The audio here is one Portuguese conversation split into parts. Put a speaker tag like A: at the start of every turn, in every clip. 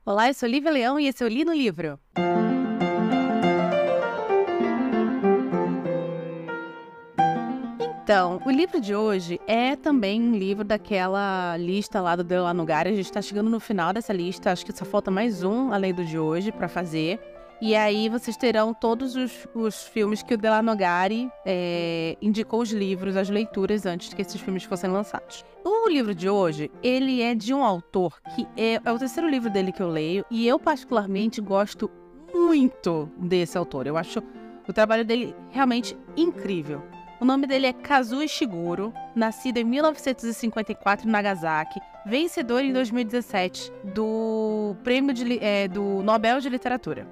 A: Olá, eu sou Lívia Leão e esse é o Li no Livro. Então, o livro de hoje é também um livro daquela lista lá do Delanogari. A gente está chegando no final dessa lista, acho que só falta mais um, além do de hoje, para fazer. E aí vocês terão todos os filmes que o Delanogari indicou os livros, as leituras, antes que esses filmes fossem lançados. O livro de hoje, ele é de um autor que é o terceiro livro dele que eu leio, e eu particularmente gosto muito desse autor. Eu acho o trabalho dele realmente incrível. O nome dele é Kazuo Ishiguro, nascido em 1954 em Nagasaki, vencedor em 2017 do Prêmio do Nobel de Literatura.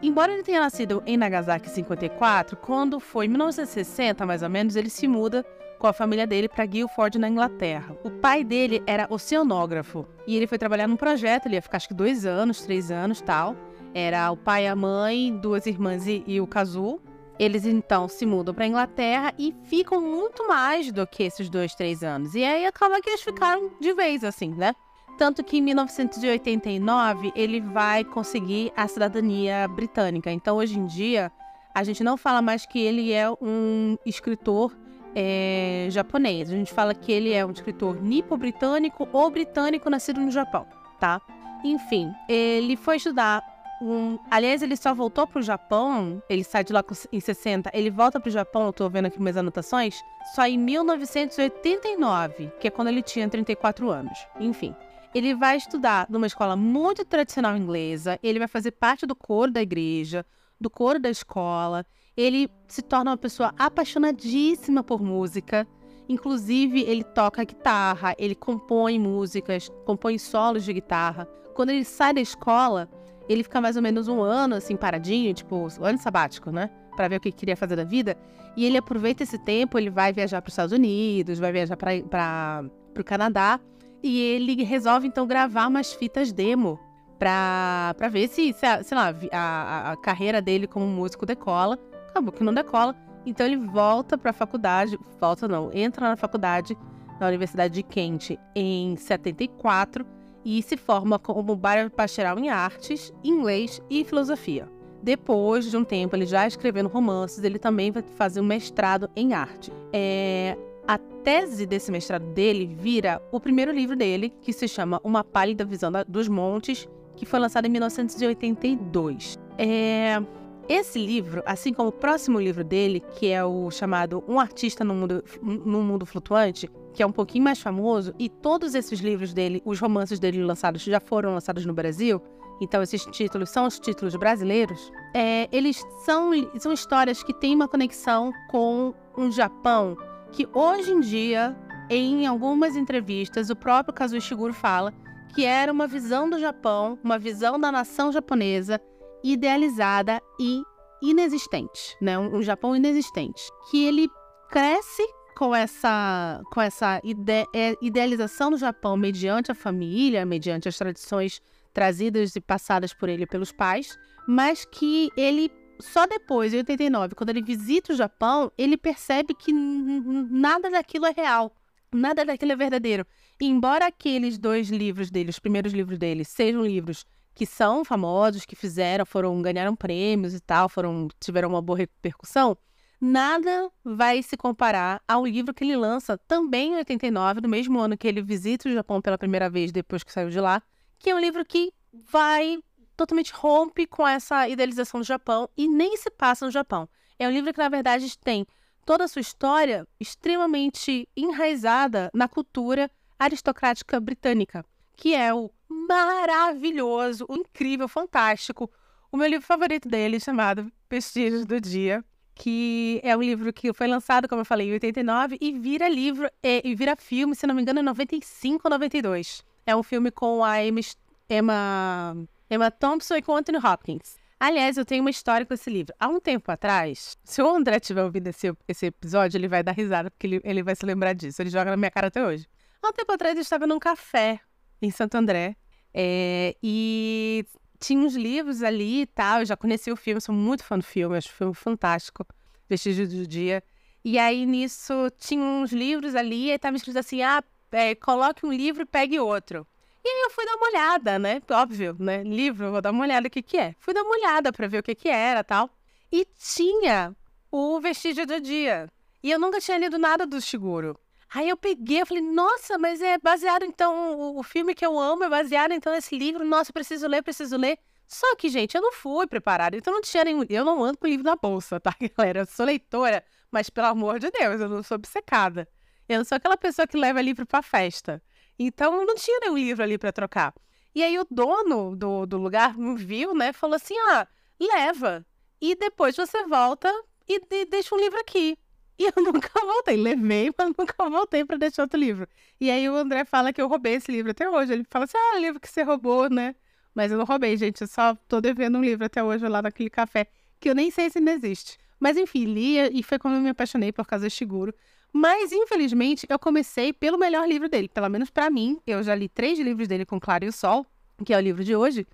A: Embora ele tenha nascido em Nagasaki em 54, quando foi em 1960, mais ou menos, ele se muda com a família dele para Guildford, na Inglaterra. O pai dele era oceanógrafo e ele foi trabalhar num projeto, ele ia ficar acho que 2 anos, 3 anos, tal. Era o pai, a mãe, 2 irmãs e o Kazuo. Eles, então, se mudam para a Inglaterra e ficam muito mais do que esses 2, 3 anos. E aí acaba que eles ficaram de vez, assim, né? Tanto que em 1989 ele vai conseguir a cidadania britânica. Então, hoje em dia, a gente não fala mais que ele é um escritor japonês. A gente fala que ele é um escritor nipo-britânico ou britânico nascido no Japão, tá? Enfim, ele foi estudar. Aliás, ele só voltou pro Japão, ele sai de lá em 60, ele volta pro Japão, eu tô vendo aqui minhas anotações, só em 1989, que é quando ele tinha 34 anos. Enfim, ele vai estudar numa escola muito tradicional inglesa, ele vai fazer parte do coro da igreja, do coro da escola, ele se torna uma pessoa apaixonadíssima por música, inclusive ele toca guitarra, ele compõe músicas, compõe solos de guitarra. Quando ele sai da escola, ele fica mais ou menos 1 ano, assim, paradinho, tipo, ano sabático, né? Pra ver o que queria fazer da vida. E ele aproveita esse tempo, ele vai viajar para os Estados Unidos, vai viajar pro Canadá. E ele resolve, então, gravar umas fitas demo pra ver se sei lá, a carreira dele como músico decola. Acabou que não decola. Então ele volta pra faculdade, entra na faculdade, na Universidade de Kent, em 74, e se forma como bacharel em artes, inglês e filosofia. Depois de um tempo, ele já escrevendo romances, ele também vai fazer um mestrado em arte. A tese desse mestrado dele vira o primeiro livro dele, que se chama Uma Pálida Visão dos Montes, que foi lançado em 1982. Esse livro, assim como o próximo livro dele, que é o chamado Um Artista no Mundo Flutuante, que é um pouquinho mais famoso, e todos esses livros dele, os romances dele lançados, já foram lançados no Brasil, então esses títulos são os títulos brasileiros, eles são histórias que têm uma conexão com um Japão que hoje em dia, em algumas entrevistas, o próprio Kazuo Ishiguro fala que era uma visão do Japão, uma visão da nação japonesa idealizada e inexistente, né? Um Japão inexistente, que ele cresce com essa idealização do Japão mediante a família, mediante as tradições trazidas e passadas por ele pelos pais, mas que ele, só depois, em 89, quando ele visita o Japão, ele percebe que nada daquilo é real, nada daquilo é verdadeiro. E embora aqueles 2 livros dele, os primeiros livros dele, sejam livros que são famosos, que ganharam prêmios e tal, tiveram uma boa repercussão, nada vai se comparar ao livro que ele lança também em 89, no mesmo ano que ele visita o Japão pela primeira vez depois que saiu de lá, que é um livro que totalmente rompe com essa idealização do Japão e nem se passa no Japão. É um livro que, na verdade, tem toda a sua história extremamente enraizada na cultura aristocrática britânica, que é o maravilhoso, o incrível, fantástico, o meu livro favorito dele, chamado Vestígios do Dia, que é um livro que foi lançado, como eu falei, em 89 e vira livro e vira filme, se não me engano, em 95 ou 92. É um filme com a Emma Thompson e com Anthony Hopkins. Aliás, eu tenho uma história com esse livro. Há um tempo atrás, se o André tiver ouvido esse episódio, ele vai dar risada, porque ele vai se lembrar disso. Ele joga na minha cara até hoje. Há um tempo atrás, eu estava num café em Santo André, e tinha uns livros ali e tal. Eu já conheci o filme, sou muito fã do filme, acho o filme fantástico, Vestígios do Dia. E aí, nisso, tinha uns livros ali, e estava escrito assim, coloque um livro e pegue outro. Eu fui dar uma olhada, né? Óbvio, né? Livro, eu vou dar uma olhada o que que é. Fui dar uma olhada pra ver o que que era e tal. E tinha o Vestígio do Dia. E eu nunca tinha lido nada do Shiguro. Aí eu peguei, eu falei, nossa, mas é baseado então, o filme que eu amo é baseado então nesse livro. Nossa, preciso ler, preciso ler. Só que, gente, eu não fui preparada, então não tinha nenhum. Eu não ando com livro na bolsa, tá, galera? Eu sou leitora, mas pelo amor de Deus, eu não sou obcecada. Eu não sou aquela pessoa que leva livro pra festa. Então não tinha nenhum livro ali pra trocar. E aí o dono do lugar me viu, né? Falou assim: ah, leva. E depois você volta e deixa um livro aqui. E eu nunca voltei. Levei, mas nunca voltei pra deixar outro livro. E aí o André fala que eu roubei esse livro até hoje. Ele fala assim: ah, livro que você roubou, né? Mas eu não roubei, gente. Eu só tô devendo um livro até hoje lá naquele café, que eu nem sei se ainda existe. Mas enfim, lia e foi quando eu me apaixonei por causa do Shiguro. Mas, infelizmente, eu comecei pelo melhor livro dele. Pelo menos pra mim, eu já li 3 livros dele com Clara e o Sol, que é o livro de hoje,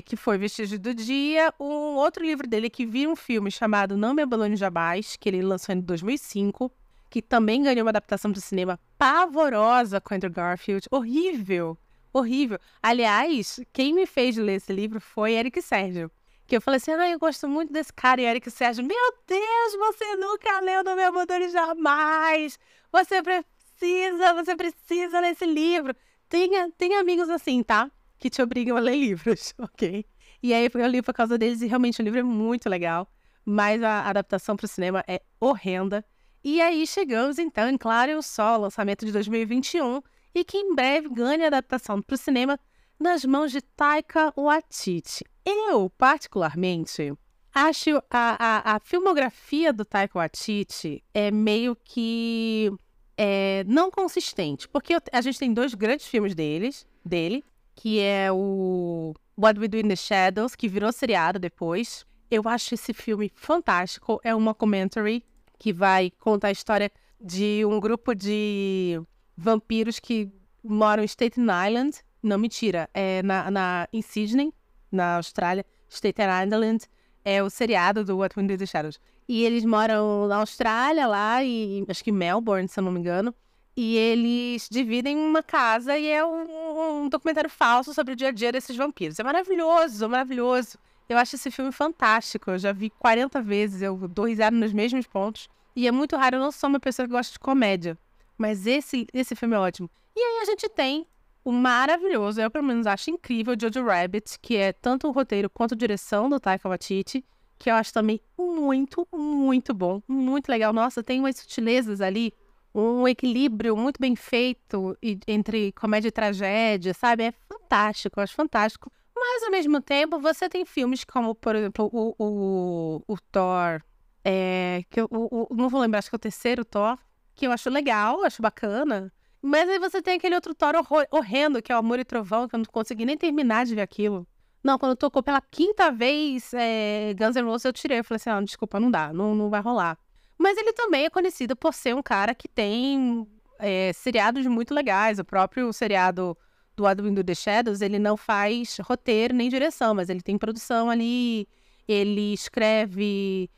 A: que foi Vestígio do Dia. Um outro livro dele que vira um filme chamado Não Me Abandone Jamais, que ele lançou em 2005, que também ganhou uma adaptação para o cinema pavorosa com Andrew Garfield. Horrível, horrível. Aliás, quem me fez ler esse livro foi Eric Sérgio. Que eu falei assim, eu gosto muito desse cara. E Eric Sérgio, meu Deus, você nunca leu Não Me Abandone Jamais. Você precisa ler esse livro. Tem amigos assim, tá? Que te obrigam a ler livros, ok? E aí eu li por causa deles e realmente o livro é muito legal. Mas a adaptação para o cinema é horrenda. E aí chegamos então em Clara e o Sol, lançamento de 2021. E que em breve ganha a adaptação para o cinema nas mãos de Taika Waititi. Eu, particularmente, acho a filmografia do Taika Waititi é meio que não consistente. Porque a gente tem 2 grandes filmes dele, que é o What We Do in the Shadows, que virou seriado depois. Eu acho esse filme fantástico. É uma commentary que vai contar a história de um grupo de vampiros que moram em Staten Island. Não, mentira. É em Sydney, na Austrália. Staten Island é o seriado do What We Do in the Shadows. E eles moram na Austrália, lá, e acho que Melbourne, se eu não me engano. E eles dividem uma casa e é um documentário falso sobre o dia a dia desses vampiros. É maravilhoso, maravilhoso. Eu acho esse filme fantástico. Eu já vi 40 vezes, eu dou risada nos mesmos pontos. E é muito raro, eu não sou uma pessoa que gosta de comédia. Mas esse filme é ótimo. E aí a gente tem o maravilhoso, eu pelo menos acho incrível, Jojo Rabbit, que é tanto o roteiro quanto a direção do Taika Waititi, que eu acho também muito, muito bom, muito legal. Nossa, tem umas sutilezas ali, um equilíbrio muito bem feito entre comédia e tragédia, sabe? É fantástico, eu acho fantástico. Mas, ao mesmo tempo, você tem filmes como, por exemplo, o Thor, que não vou lembrar, acho que é o terceiro Thor, que eu acho legal, acho bacana. Mas aí você tem aquele outro Thor horrendo, que é o Amor e Trovão, que eu não consegui nem terminar de ver aquilo. Não, quando tocou pela 5ª vez Guns N' Roses, eu tirei. Eu falei assim, desculpa, não dá, não vai rolar. Mas ele também é conhecido por ser um cara que tem seriados muito legais. O próprio seriado do What We Do in the Shadows, ele não faz roteiro nem direção, mas ele tem produção ali. Ele escreve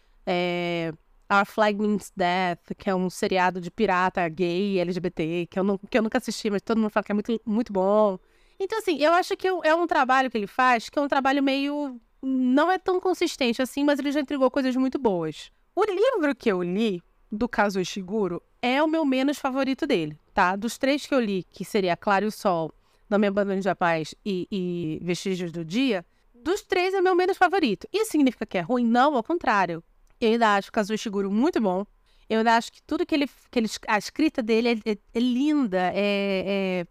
A: Our Flag Means Death, que é um seriado de pirata gay, LGBT, que eu nunca assisti, mas todo mundo fala que é muito, muito bom. Então, assim, eu acho que é um trabalho que ele faz, que é um trabalho meio... Não é tão consistente assim, mas ele já entregou coisas muito boas. O livro que eu li, do Kazuo Ishiguro, é o meu menos favorito dele, tá? Dos 3 que eu li, que seria Clara e o Sol, Não Me Abandone Jamais e Vestígios do Dia, dos 3 é o meu menos favorito. Isso significa que é ruim? Não, ao contrário. Eu ainda acho o Kazuo Ishiguro muito bom. Eu ainda acho que tudo a escrita dele é linda, é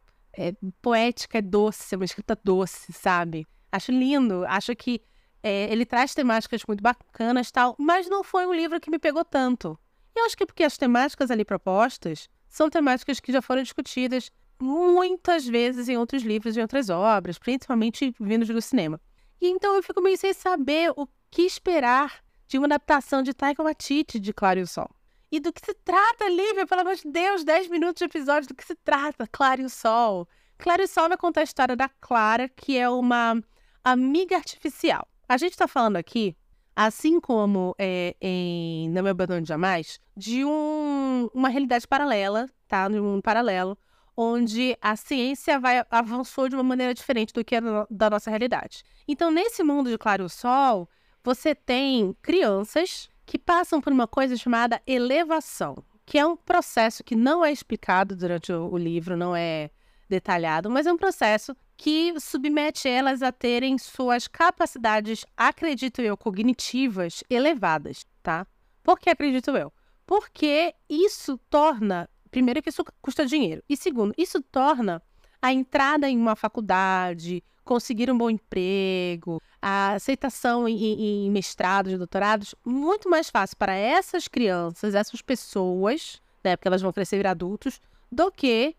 A: poética, é doce, é uma escrita doce, sabe? Acho lindo, acho que ele traz temáticas muito bacanas e tal, mas não foi um livro que me pegou tanto. Eu acho que porque as temáticas ali propostas são temáticas que já foram discutidas muitas vezes em outros livros e em outras obras, principalmente vindos do cinema. E então eu fico meio sem saber o que esperar de uma adaptação de Taika Waititi de Clara e o Sol. E do que se trata, Lívia? Pelo amor de Deus, 10 minutos de episódio, do que se trata Clara e o Sol? Clara e o Sol vai contar a história da Clara, que é uma amiga artificial. A gente está falando aqui, assim como em Não Me Abandone Jamais, de uma realidade paralela, tá? De um mundo paralelo, onde a ciência avançou de uma maneira diferente do que é da nossa realidade. Então, nesse mundo de Claro-Sol, você tem crianças que passam por uma coisa chamada elevação, que é um processo que não é explicado durante o livro, não é detalhado, mas é um processo que submete elas a terem suas capacidades, acredito eu, cognitivas elevadas, tá? Por que acredito eu? Porque isso torna, primeiro que isso custa dinheiro, e segundo, isso torna a entrada em uma faculdade, conseguir um bom emprego, a aceitação em mestrados e doutorados, muito mais fácil para essas crianças, essas pessoas, né, porque elas vão crescer e virar adultos, do que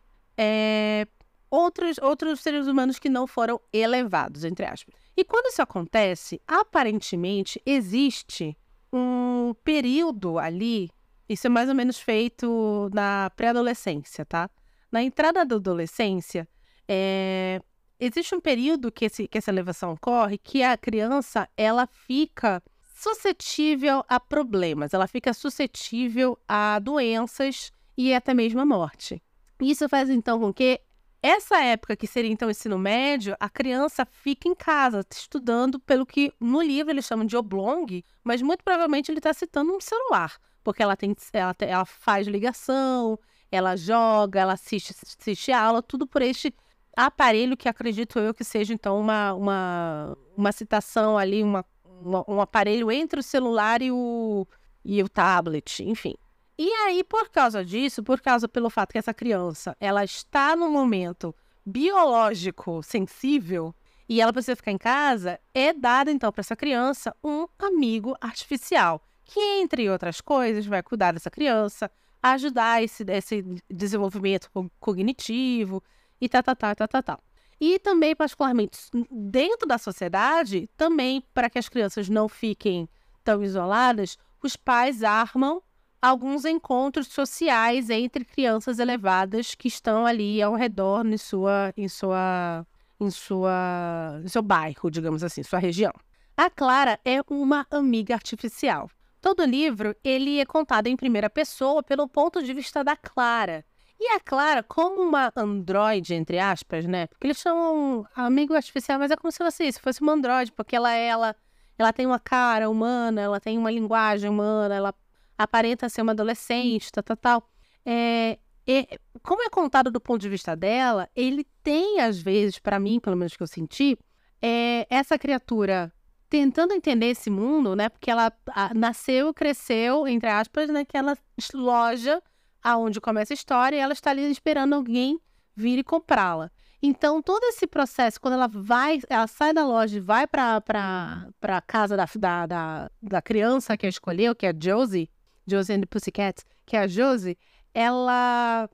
A: outros seres humanos que não foram elevados, entre aspas. E quando isso acontece, aparentemente existe um período ali, isso é mais ou menos feito na pré-adolescência, tá? Na entrada da adolescência, existe um período que essa elevação ocorre, que a criança ela fica suscetível a problemas, ela fica suscetível a doenças e até mesmo a morte. Isso faz, então, com que essa época, que seria, então, o ensino médio, a criança fica em casa, estudando pelo que, no livro, eles chamam de oblong, mas muito provavelmente ele está citando um celular, porque ela faz ligação, ela joga, ela assiste a aula, tudo por este aparelho que acredito eu que seja, então, uma citação ali, um aparelho entre o celular e o tablet, enfim. E aí, por causa disso, pelo fato que essa criança, ela está num momento biológico sensível e ela precisa ficar em casa, é dado, então, para essa criança um amigo artificial, que, entre outras coisas, vai cuidar dessa criança, ajudar esse desenvolvimento cognitivo e tal. E também, particularmente, dentro da sociedade, também, para que as crianças não fiquem tão isoladas, os pais armam alguns encontros sociais entre crianças elevadas que estão ali ao redor em seu bairro, digamos assim, sua região. A Clara é uma amiga artificial. Todo livro ele é contado em primeira pessoa pelo ponto de vista da Clara. E a Clara, como uma androide, entre aspas, né? Porque eles chamam amigo artificial, mas é como se fosse uma androide, porque ela tem uma cara humana, ela tem uma linguagem humana, ela aparenta ser uma adolescente, tal. Como é contado do ponto de vista dela, ele tem, às vezes, para mim, pelo menos que eu senti, essa criatura tentando entender esse mundo, né? Porque ela nasceu, cresceu, entre aspas, naquela loja aonde começa a história e ela está ali esperando alguém vir e comprá-la. Então, todo esse processo, quando ela sai da loja e vai para a casa da criança que ela escolheu, que é a Josie and the Pussycats, que é a Josie, ela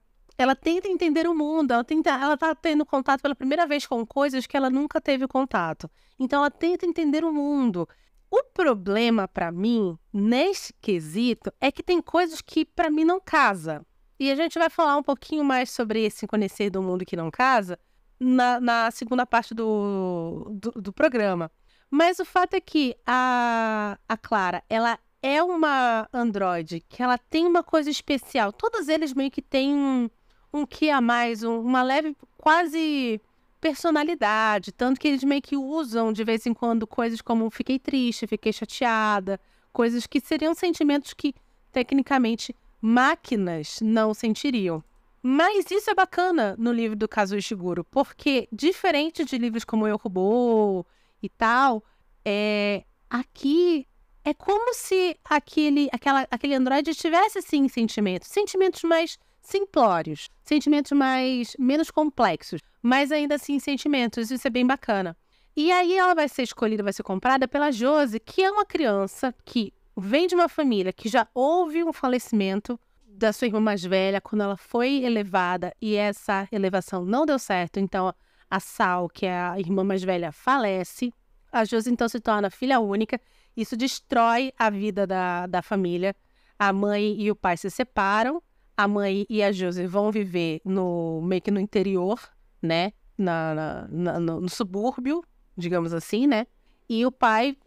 A: tenta entender o mundo, ela está tendo contato pela primeira vez com coisas que ela nunca teve contato. Então, ela tenta entender o mundo. O problema, para mim, nesse quesito, é que tem coisas que, para mim, não casa. E a gente vai falar um pouquinho mais sobre esse conhecer do mundo que não casa na segunda parte do programa. Mas o fato é que a Clara, ela é uma androide, que ela tem uma coisa especial. Todos eles meio que têm um quê a mais, uma leve, quase personalidade. Tanto que eles meio que usam, de vez em quando, coisas como fiquei triste, fiquei chateada. Coisas que seriam sentimentos que, tecnicamente, máquinas não sentiriam. Mas isso é bacana no livro do Kazuo Ishiguro, porque, diferente de livros como Eu, Robô e tal, aqui é como se aquele androide tivesse, sim, sentimentos mais simplórios, sentimentos menos complexos, mas ainda assim sentimentos, isso é bem bacana. E aí ela vai ser escolhida, vai ser comprada pela Josie, que é uma criança que vem de uma família que já houve um falecimento da sua irmã mais velha, quando ela foi elevada e essa elevação não deu certo, então a Sal, que é a irmã mais velha, falece. A Josie então se torna filha única. Isso destrói a vida da família. A mãe e o pai se separam. A mãe e a Josie vão viver meio que no interior, né? No subúrbio, digamos assim, né? E o pai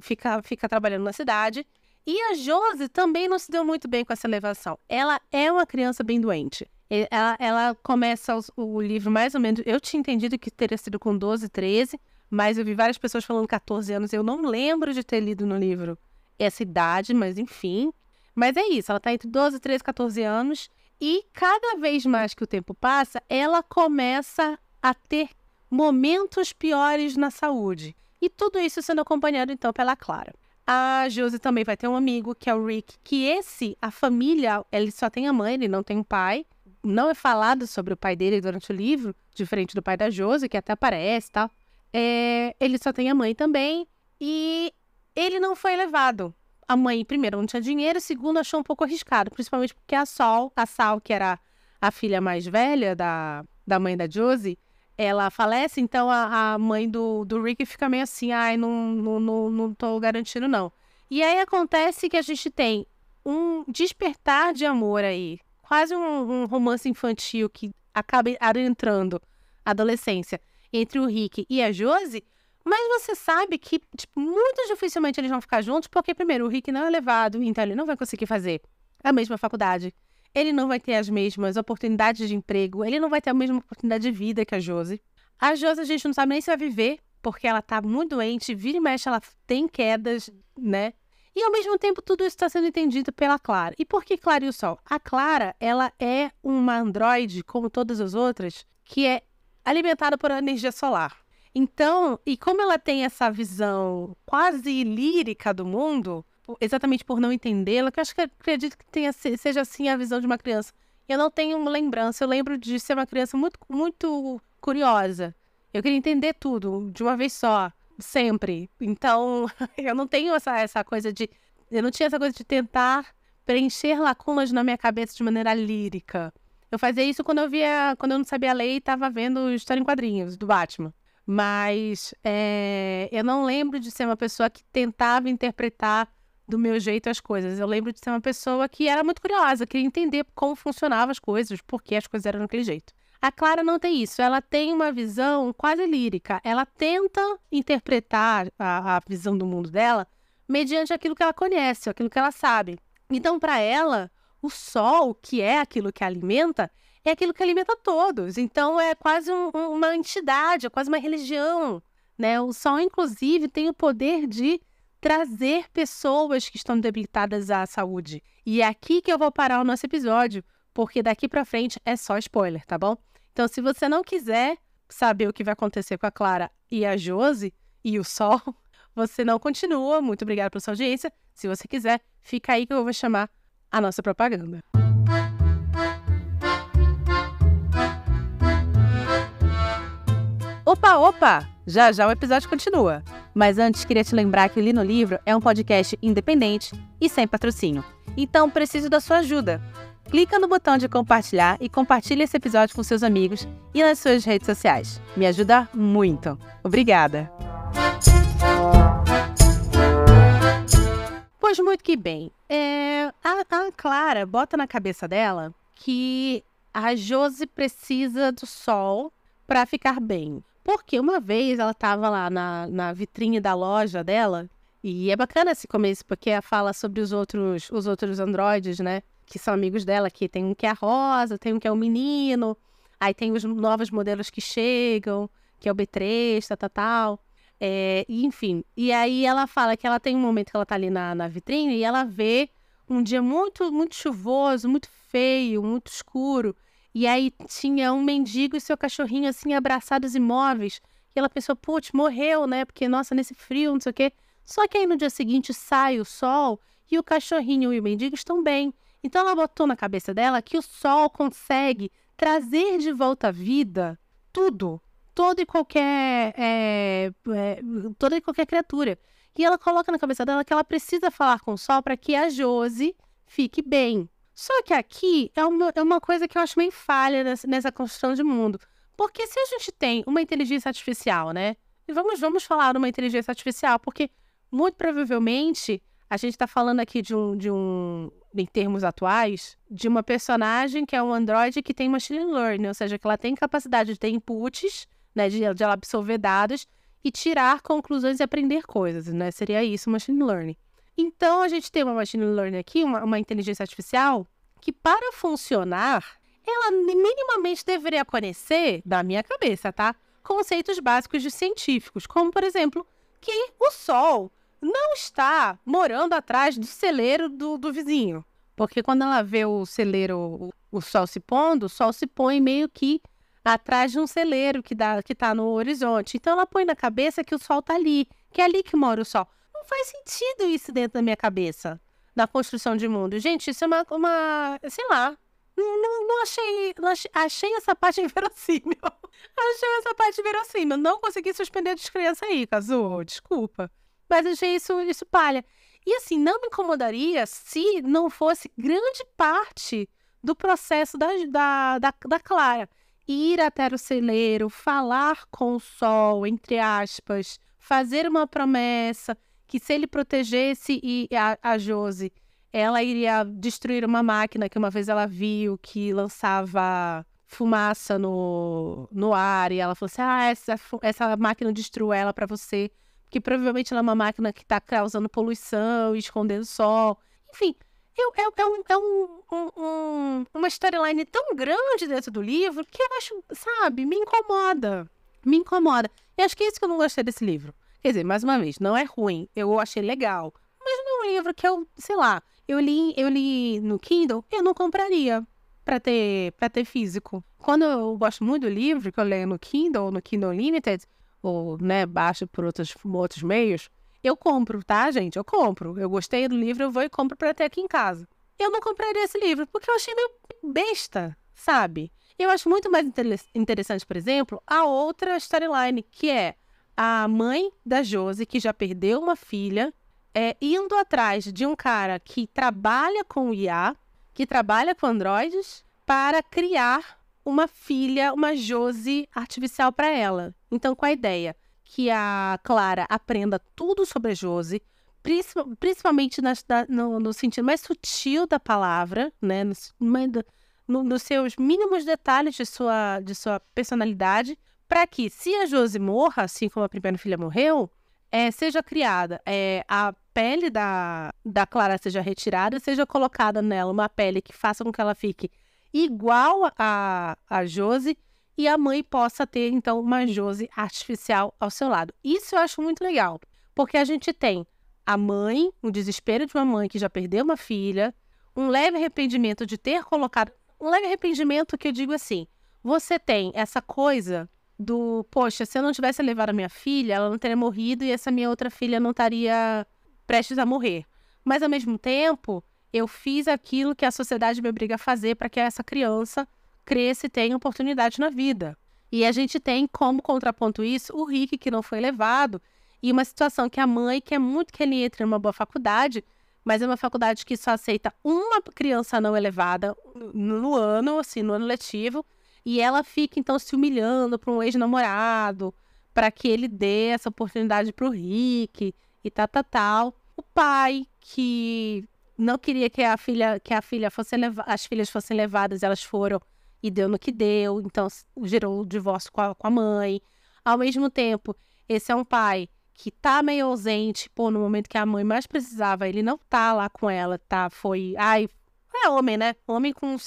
A: fica trabalhando na cidade. E a Josie também não se deu muito bem com essa elevação. Ela é uma criança bem doente. Ela começa o livro mais ou menos... Eu tinha entendido que teria sido com 12, 13, mas eu vi várias pessoas falando 14 anos. Eu não lembro de ter lido no livro essa idade, mas enfim. Mas é isso, ela tá entre 12, 13, 14 anos. E cada vez mais que o tempo passa, ela começa a ter momentos piores na saúde. E tudo isso sendo acompanhado, então, pela Clara. A Josie também vai ter um amigo, que é o Rick, que a família, ele só tem a mãe, ele não tem um pai. Não é falado sobre o pai dele durante o livro, diferente do pai da Josie, que até aparece e tal. Ele só tem a mãe também, e ele não foi levado. A mãe, primeiro, não tinha dinheiro, segundo, achou um pouco arriscado, principalmente porque a Sal, que era a filha mais velha da mãe da Josie, ela falece, então a mãe do Rick fica meio assim, não tô garantindo, não. E aí acontece que a gente tem um despertar de amor aí, quase um romance infantil que acaba adentrando a adolescência entre o Rick e a Josie, mas você sabe que muito dificilmente eles vão ficar juntos, porque primeiro, o Rick não é levado, então ele não vai conseguir fazer a mesma faculdade. Ele não vai ter as mesmas oportunidades de emprego, ele não vai ter a mesma oportunidade de vida que a Josie. A Josie a gente não sabe nem se vai viver, porque ela tá muito doente, vira e mexe, ela tem quedas, né? E ao mesmo tempo tudo isso está sendo entendido pela Clara. E por que Clara e o Sol? A Clara, ela é uma androide, como todas as outras, que é alimentada por energia solar. Então, e como ela tem essa visão quase lírica do mundo, exatamente por não entendê-la, que eu acredito que seja assim a visão de uma criança. Eu não tenho lembrança, eu lembro de ser uma criança muito, muito curiosa. Eu queria entender tudo, de uma vez só, sempre. Então, eu não tenho essa coisa de... Eu não tinha essa coisa de tentar preencher lacunas na minha cabeça de maneira lírica. Eu fazia isso quando eu não sabia ler e estava vendo história em quadrinhos do Batman. Mas eu não lembro de ser uma pessoa que tentava interpretar do meu jeito as coisas. Eu lembro de ser uma pessoa que era muito curiosa, queria entender como funcionavam as coisas, por que as coisas eram daquele jeito. A Clara não tem isso, ela tem uma visão quase lírica. Ela tenta interpretar a visão do mundo dela mediante aquilo que ela conhece, aquilo que ela sabe. Então, para ela, o sol, que é aquilo que alimenta, é aquilo que alimenta todos. Então, é quase uma entidade, é quase uma religião, né? O sol, inclusive, tem o poder de trazer pessoas que estão debilitadas à saúde. E é aqui que eu vou parar o nosso episódio, porque daqui pra frente é só spoiler, tá bom? Então, se você não quiser saber o que vai acontecer com a Clara e a Josie e o sol, você não continua. Muito obrigada pela sua audiência. Se você quiser, fica aí que eu vou chamar a nossa propaganda. Opa! Já já o episódio continua. Mas antes, queria te lembrar que o Li no Livro é um podcast independente e sem patrocínio. Então, preciso da sua ajuda. Clica no botão de compartilhar e compartilhe esse episódio com seus amigos e nas suas redes sociais. Me ajuda muito. Obrigada! Pois muito que bem. A Clara bota na cabeça dela que a Josie precisa do sol para ficar bem. Porque uma vez ela estava lá na vitrine da loja dela, e é bacana esse começo, porque ela fala sobre os outros androides, né? Que são amigos dela, que tem um que é a Rosa, tem um que é o menino, aí tem os novos modelos que chegam, que é o B3, tal. Enfim, e aí ela fala que ela tem um momento que ela tá ali na vitrine e ela vê um dia muito, muito chuvoso, muito feio, muito escuro. E aí tinha um mendigo e seu cachorrinho assim abraçados imóveis. E ela pensou, putz, morreu, né? Porque, nossa, nesse frio, não sei o quê. Só que aí no dia seguinte sai o sol e o cachorrinho e o mendigo estão bem. Então ela botou na cabeça dela que o sol consegue trazer de volta à vida tudo. Toda e qualquer criatura. E ela coloca na cabeça dela que ela precisa falar com o sol para que a Josie fique bem. Só que aqui é uma coisa que eu acho meio falha nessa construção de mundo. Porque se a gente tem uma inteligência artificial, né? E vamos falar de uma inteligência artificial, porque muito provavelmente a gente está falando aqui em termos atuais, de uma personagem que é um androide que tem machine learning, ou seja, que ela tem capacidade de ter inputs, né, de ela absorver dados e tirar conclusões e aprender coisas, né? Seria isso, machine learning. Então, a gente tem uma machine learning aqui, uma inteligência artificial, que para funcionar, ela minimamente deveria conhecer, da minha cabeça, tá? Conceitos básicos de científicos, como, por exemplo, que o Sol não está morando atrás do celeiro do vizinho. Porque quando ela vê o celeiro, o Sol se pondo, o Sol se põe meio que atrás de um celeiro que está no horizonte. Então, ela põe na cabeça que o Sol está ali, que é ali que mora o Sol. Não faz sentido isso dentro da minha cabeça, da construção de mundo. Gente, isso é sei lá, achei essa parte inverossímil. Achei essa parte inverossímil. Não consegui suspender a descrença aí, Kazuo. Desculpa. Mas achei isso palha. E assim, não me incomodaria se não fosse grande parte do processo da Clara. Ir até o celeiro, falar com o Sol, entre aspas, fazer uma promessa que se ele protegesse a Josie, ela iria destruir uma máquina que uma vez ela viu que lançava fumaça no ar. E ela falou assim, essa máquina destruiu ela para você. Porque provavelmente ela é uma máquina que está causando poluição e escondendo o sol. Enfim, uma storyline tão grande dentro do livro que eu acho, sabe, me incomoda. Me incomoda. E acho que é isso que eu não gostei desse livro. Quer dizer, mais uma vez, não é ruim. Eu achei legal. Mas não é um livro que sei lá, eu li no Kindle, eu não compraria para ter físico. Quando eu gosto muito do livro, que eu leio no Kindle Unlimited, ou, né, baixo por outros meios, eu compro, tá, gente? Eu compro. Eu gostei do livro, eu vou e compro para ter aqui em casa. Eu não compraria esse livro, porque eu achei meio besta, sabe? Eu acho muito mais interessante, por exemplo, a outra storyline, que é a mãe da Josie, que já perdeu uma filha, indo atrás de um cara que trabalha com IA, que trabalha com androides, para criar uma filha, uma Josie artificial para ela. Então, com a ideia que a Clara aprenda tudo sobre a Josie, principalmente no sentido mais sutil da palavra, né? Nos seus mínimos detalhes de sua personalidade, para que, se a Josie morra, assim como a primeira filha morreu, seja criada, a pele da Clara seja retirada, seja colocada nela uma pele que faça com que ela fique igual a Josie, e a mãe possa ter, então, uma Josie artificial ao seu lado. Isso eu acho muito legal, porque a gente tem a mãe, o desespero de uma mãe que já perdeu uma filha, um leve arrependimento de ter colocado... Um leve arrependimento que eu digo assim, você tem essa coisa do, poxa, se eu não tivesse levado a minha filha, ela não teria morrido e essa minha outra filha não estaria prestes a morrer. Mas, ao mesmo tempo, eu fiz aquilo que a sociedade me obriga a fazer para que essa criança cresça e tenha oportunidade na vida. E a gente tem como contraponto isso o Rick, que não foi levado, e uma situação que a mãe quer muito que ele entre numa boa faculdade, mas é uma faculdade que só aceita uma criança não elevada no ano, assim, no ano letivo, e ela fica, então, se humilhando para um ex-namorado, para que ele dê essa oportunidade para o Rick, e tal. O pai, que não queria que a filha fosse as filhas fossem levadas, elas foram, e deu no que deu, então gerou o divórcio com a mãe. Ao mesmo tempo, esse é um pai que tá meio ausente, no momento que a mãe mais precisava, ele não tá lá com ela, tá? É homem, né? Homem com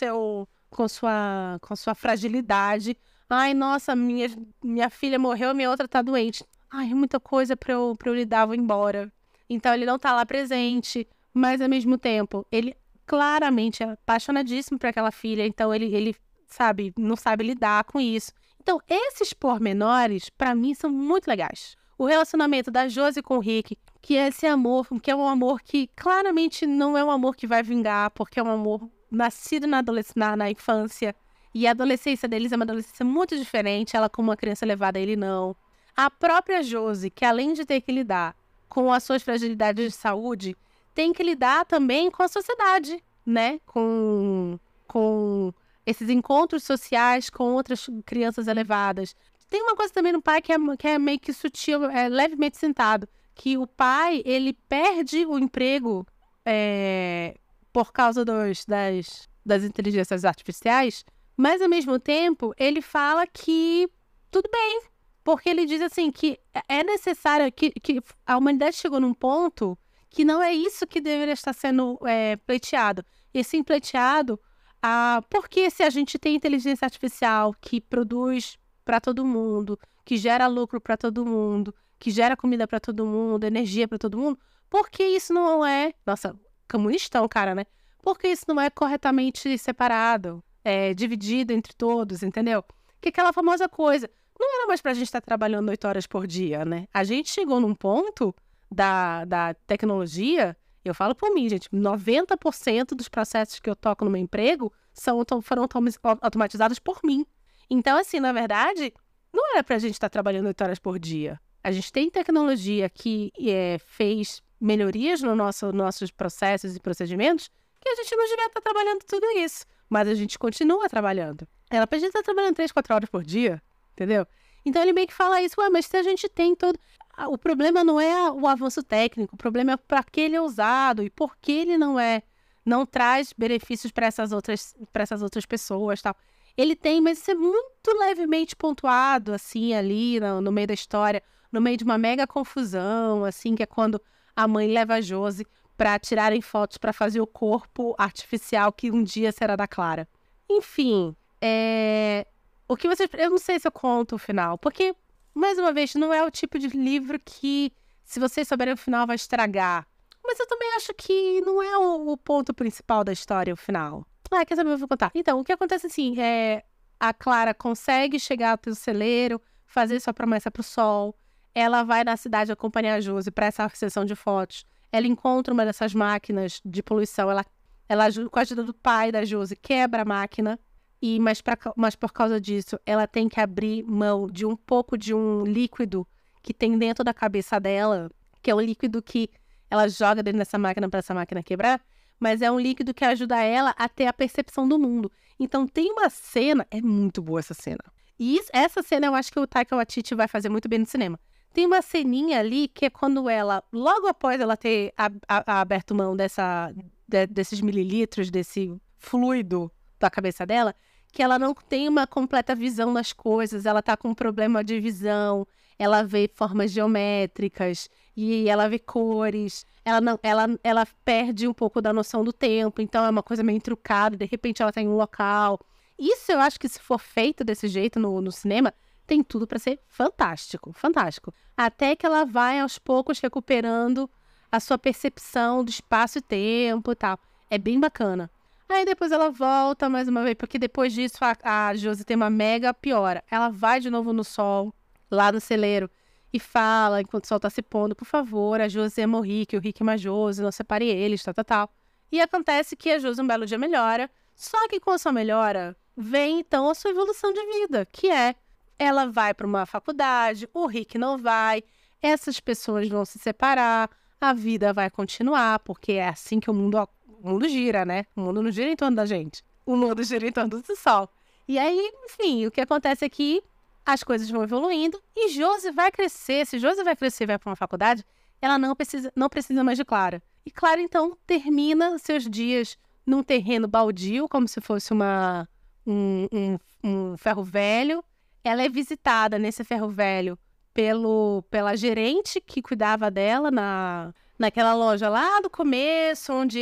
A: sua fragilidade. Ai, nossa, minha filha morreu, minha outra tá doente. Ai, é muita coisa pra eu lidar, vou embora. Então, ele não tá lá presente, mas, ao mesmo tempo, ele claramente é apaixonadíssimo por aquela filha, então ele sabe, não sabe lidar com isso. Então, esses pormenores, pra mim, são muito legais. O relacionamento da Josie com o Rick, que é esse amor, que é um amor que claramente não é um amor que vai vingar, porque é um amor nascido na infância. E a adolescência deles é uma adolescência muito diferente, ela como uma criança levada, ele não. A própria Josie, que além de ter que lidar com as suas fragilidades de saúde, tem que lidar também com a sociedade, né? Com esses encontros sociais com outras crianças elevadas. Tem uma coisa também no pai que é meio que sutil, levemente sentado, que o pai, ele perde o emprego por causa das inteligências artificiais, mas, ao mesmo tempo, ele fala que tudo bem, porque ele diz assim que é necessário, que a humanidade chegou num ponto que não é isso que deveria estar sendo pleiteado. E sim pleiteado Porque se a gente tem inteligência artificial que produz para todo mundo, que gera lucro para todo mundo, que gera comida para todo mundo, energia para todo mundo, por que isso não é... Nossa, comunistão, cara, né? Por que isso não é corretamente separado, dividido entre todos, entendeu? Que aquela famosa coisa, não era mais pra gente estar trabalhando 8 horas por dia, né? A gente chegou num ponto da tecnologia, eu falo por mim, gente, 90% dos processos que eu toco no meu emprego foram automatizados por mim. Então, assim, na verdade, não era pra gente estar trabalhando 8 horas por dia. A gente tem tecnologia que fez melhorias nos nossos processos e procedimentos que a gente não devia estar trabalhando tudo isso. Mas a gente continua trabalhando. Ela podia estar trabalhando 3, 4 horas por dia, entendeu? Então ele meio que fala isso, mas se a gente tem todo... O problema não é o avanço técnico, o problema é para que ele é usado e por que ele não traz benefícios para essas outras pessoas, tal. Ele tem, mas isso é muito levemente pontuado, assim, ali no meio da história, no meio de uma mega confusão, assim, que é quando a mãe leva a Josie para tirarem fotos para fazer o corpo artificial que um dia será da Clara. Enfim, o que vocês... Eu não sei se eu conto o final, porque, mais uma vez, não é o tipo de livro que, se vocês souberem o final, vai estragar. Mas eu também acho que não é o ponto principal da história, o final. Quer saber? Eu vou contar. Então, o que acontece assim, a Clara consegue chegar até o celeiro, fazer sua promessa pro sol, ela vai na cidade acompanhar a Josie para essa sessão de fotos, ela encontra uma dessas máquinas de poluição, ela com a ajuda do pai da Josie, quebra a máquina, mas por causa disso, ela tem que abrir mão de um pouco de um líquido que tem dentro da cabeça dela, que é um líquido que ela joga dentro dessa máquina para essa máquina quebrar, mas é um líquido que ajuda ela a ter a percepção do mundo. Então tem uma cena, é muito boa essa cena. E essa cena eu acho que o Taika Waititi vai fazer muito bem no cinema. Tem uma ceninha ali que é quando ela, logo após ela ter aberto mão desses mililitros, desse fluido da cabeça dela, que ela não tem uma completa visão das coisas, ela tá com um problema de visão, ela vê formas geométricas e ela vê cores, ela perde um pouco da noção do tempo, então é uma coisa meio trucada, de repente ela tá em um local. Isso eu acho que se for feito desse jeito no cinema, tem tudo para ser fantástico, fantástico. Até que ela vai aos poucos recuperando a sua percepção do espaço e tempo e tal. É bem bacana. Aí depois ela volta mais uma vez, porque depois disso a Josie tem uma mega piora. Ela vai de novo no sol, lá no celeiro, e fala, enquanto o sol tá se pondo, por favor, a Josie ama o Rick ama a Josie, não separe eles, tal. E acontece que a Josie um belo dia melhora, só que com a sua melhora, vem então a sua evolução de vida, que ela vai para uma faculdade, o Rick não vai, essas pessoas vão se separar, a vida vai continuar, porque é assim que o mundo gira, né? O mundo não gira em torno da gente. O mundo gira em torno do sol. E aí, enfim, o que acontece é que as coisas vão evoluindo e Josie vai crescer. Se Josie vai crescer e vai para uma faculdade, ela não precisa mais de Clara. E Clara, então, termina seus dias num terreno baldio, como se fosse um ferro velho. Ela é visitada nesse ferro velho pela gerente que cuidava dela naquela loja lá do começo, onde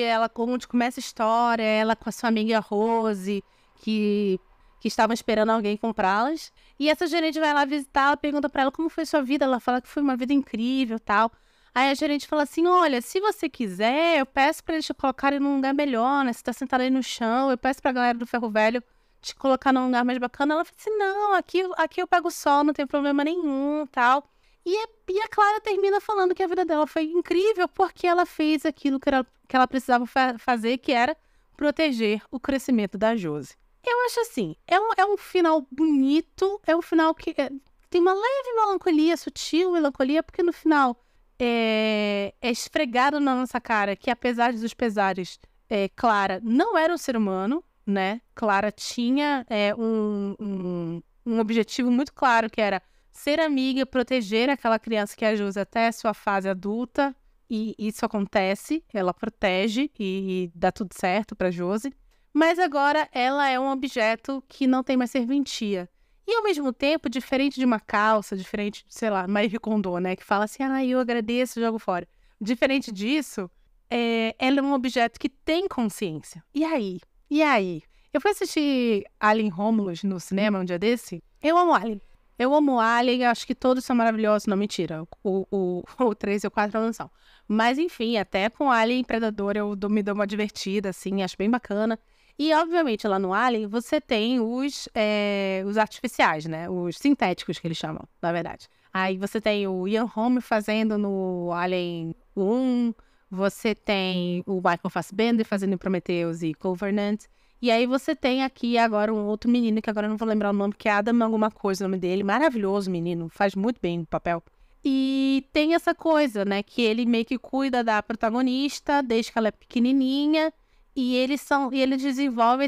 A: começa a história, ela com a sua amiga Rose, que estavam esperando alguém comprá-las. E essa gerente vai lá visitá-la, pergunta pra ela como foi sua vida, ela fala que foi uma vida incrível e tal. Aí a gerente fala assim, olha, se você quiser, eu peço pra eles te colocarem num lugar melhor, né? Você tá sentada aí no chão, eu peço pra galera do ferro velho te colocar num lugar mais bacana. Ela fala assim, não, aqui eu pego sol, não tem problema nenhum, tal. E a Clara termina falando que a vida dela foi incrível porque ela fez aquilo que ela precisava fazer, que era proteger o crescimento da Josie. Eu acho assim, é um final bonito, é um final que tem uma leve melancolia, sutil melancolia, porque no final é esfregado na nossa cara que, apesar dos pesares, Clara não era um ser humano, né? Clara tinha um objetivo muito claro, que era ser amiga, proteger aquela criança que é a Josie até a sua fase adulta, e isso acontece, ela protege e dá tudo certo pra Josie, mas agora ela é um objeto que não tem mais serventia. E ao mesmo tempo, diferente de uma calça, diferente, sei lá, Marie Kondo, né, que fala assim, eu agradeço, jogo fora. Diferente disso, ela é um objeto que tem consciência. E aí? Eu fui assistir Alien Romulus no cinema um dia desse. Eu amo Alien. Eu amo Alien, acho que todos são maravilhosos. Não, mentira. O 3 e o 4 não são. Mas, enfim, até com Alien Predador me dou uma divertida, assim, acho bem bacana. E, obviamente, lá no Alien, você tem os artificiais, né? Os sintéticos, que eles chamam, na verdade. Aí você tem o Ian Holm fazendo no Alien 1, você tem o Michael Fassbender fazendo em Prometheus e Covenant. E aí você tem aqui agora um outro menino, que agora eu não vou lembrar o nome, que é Adam alguma coisa, o nome dele. Maravilhoso menino, faz muito bem o papel. E tem essa coisa, né, que ele meio que cuida da protagonista desde que ela é pequenininha. E ele desenvolve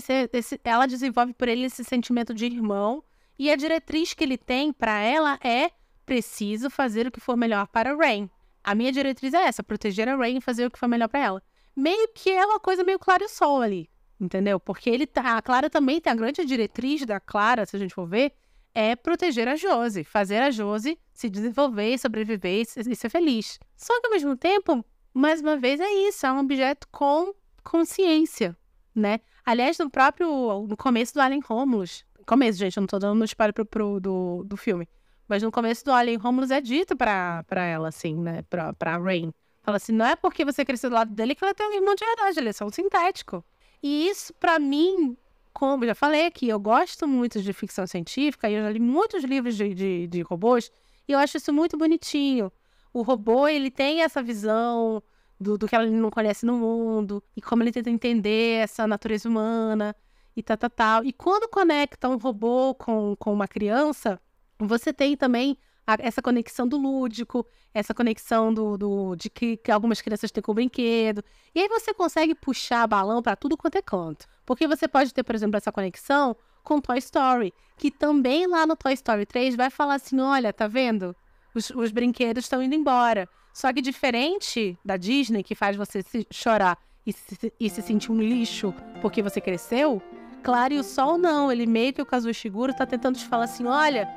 A: ela desenvolve por ele esse sentimento de irmão. E a diretriz que ele tem para ela é: preciso fazer o que for melhor para a Rain. A minha diretriz é essa: proteger a Rain e fazer o que for melhor para ela. Meio que é uma coisa meio Clara e Sol ali, entendeu? Porque a Clara também tem a grande diretriz da Clara, se a gente for ver, é proteger a Josie, fazer a Josie se desenvolver, sobreviver e ser feliz. Só que ao mesmo tempo, mais uma vez, é isso, é um objeto com consciência, né? Aliás, no começo do Alien Romulus, começo, gente, eu não tô dando spoiler do filme, mas no começo do Alien Romulus é dito pra ela, assim, né, pra Rain. Fala assim, não é porque você cresceu do lado dele que ela tem um irmão de verdade, ele é só um sintético. E isso, pra mim, como eu já falei aqui, eu gosto muito de ficção científica, e eu já li muitos livros de robôs, e eu acho isso muito bonitinho. O robô, ele tem essa visão do que ele não conhece no mundo, e como ele tenta entender essa natureza humana, e tal. E quando conecta um robô com uma criança, você tem também essa conexão do lúdico, essa conexão de que algumas crianças têm com o brinquedo. E aí você consegue puxar balão para tudo quanto é canto. Porque você pode ter, por exemplo, essa conexão com Toy Story, que também lá no Toy Story 3 vai falar assim, olha, tá vendo? Os brinquedos estão indo embora. Só que diferente da Disney, que faz você chorar e se sentir um lixo porque você cresceu, Clara e o Sol não. Ele meio que o Kazuo Ishiguro tá tentando te falar assim, olha,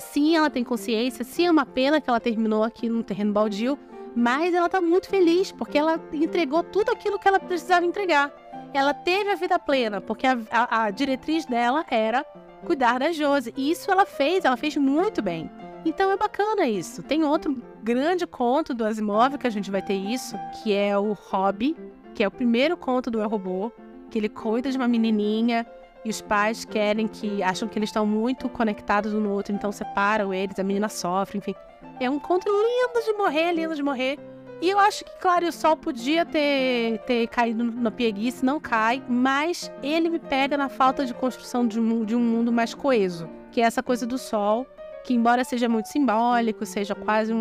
A: sim, ela tem consciência, sim, é uma pena que ela terminou aqui no terreno baldio, mas ela tá muito feliz, porque ela entregou tudo aquilo que ela precisava entregar. Ela teve a vida plena, porque a diretriz dela era cuidar da Josie. E isso ela fez muito bem. Então é bacana isso. Tem outro grande conto do Asimov que a gente vai ter isso, que é o Hobby, que é o primeiro conto do Eu, Robô, que ele cuida de uma menininha e os pais acham que eles estão muito conectados um no outro, então separam eles, a menina sofre, enfim. É um conto lindo de morrer. E eu acho que, claro, o Sol podia ter caído na pieguice, não cai, mas ele me pega na falta de construção de um mundo mais coeso, que é essa coisa do Sol, que embora seja muito simbólico, seja quase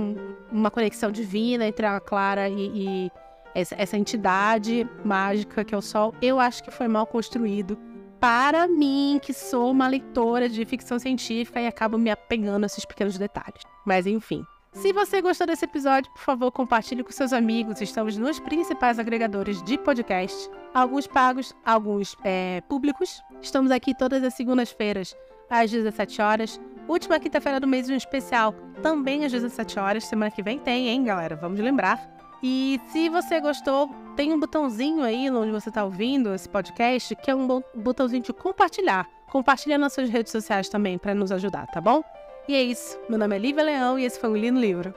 A: uma conexão divina entre a Clara e essa entidade mágica que é o Sol, eu acho que foi mal construído. Para mim, que sou uma leitora de ficção científica e acabo me apegando a esses pequenos detalhes. Mas enfim. Se você gostou desse episódio, por favor, compartilhe com seus amigos. Estamos nos principais agregadores de podcast. Alguns pagos, alguns públicos. Estamos aqui todas as segundas-feiras, às 17 horas. Última quinta-feira do mês, um especial, também às 17 horas. Semana que vem tem, hein, galera? Vamos lembrar. E se você gostou, tem um botãozinho aí onde você está ouvindo esse podcast, que é um botãozinho de compartilhar. Compartilha nas suas redes sociais também para nos ajudar, tá bom? E é isso. Meu nome é Lívia Leão e esse foi o Li no Livro.